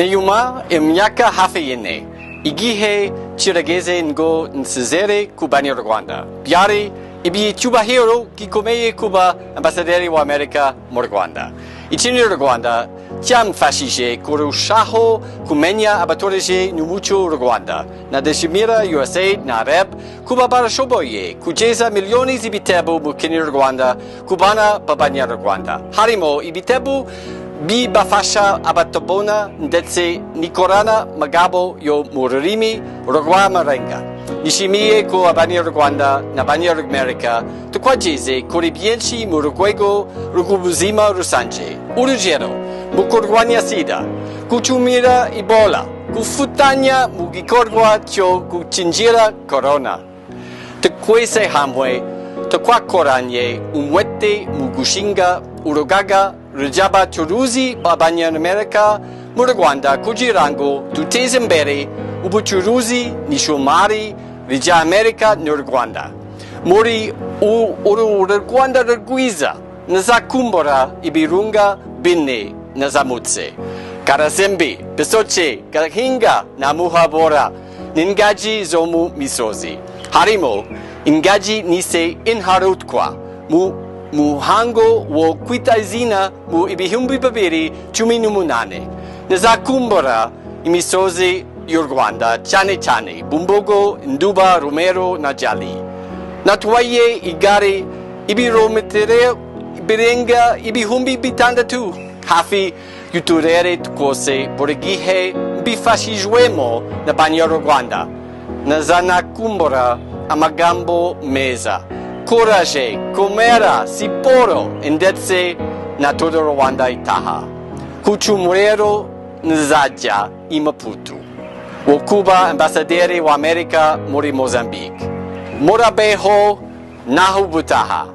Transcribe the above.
Neuma miaka hafi ine. Igihe chirageze ngo nsezere ku Banyarwanda. Byari iby'icyubahiro gikomeye kuba ambasaderi wa Amerika mu Rwanda. Ikinyarwanda cyamfashije kurushaho kumenya abaturage n'umuco w'u Rwanda. Nadashimira USA na REB kuba barashoboye kugeza miliyoni z'ibitabo mu Kinyarwanda ku bana b'Abanyarwanda. Harimo ibitabo bibafasha abatabona ndetse n'ikorana magambo yo mu rurimi rw'Amarenga. Nishimiye ko Abanyarwanda n'Abanyamerika twageze kuri byinshi mu rwego rw'ubuzima rusange. Urugero, mu kurwanya sida, gukumira Ebola, gufatanya mu gikorwa cyo gukingira corona. Twese hamwe twakoranye umwete mu gushinga urugaga rw'abacuruzi b'Abanyamerika mu Rwanda kugira ngo duteze imbere ubucuruzi n'ishoramari ry'Amerika n'u Rwanda. Muri uru Rwanda rwiza nazakumbura ibirunga bine nazamutse: Karasembe, Bisoke, Gahinga na Muhabura n'ingagi zo mu misozi. Harimo ingagi nise inharutwa mu muhango wo kwita izina mu 2018. Nazakumbura imisozi y'u Rwanda cyane cyane Bumbogo, Nduba, Rumero na Jali. Natwaye igare ibirometero birenga 6,000 hafi y'uturere twose buri gihe mbifashijwemo n'Abanyarwanda. Nazanakumbura amagambo meza: courage, komera, siporo ndetse na todo Rwanda itaha. Ku cyumweru nzajya i Maputo wo kuba ambasaderi wa Amerika muri Mozambique. Murabeho naho ubutaha.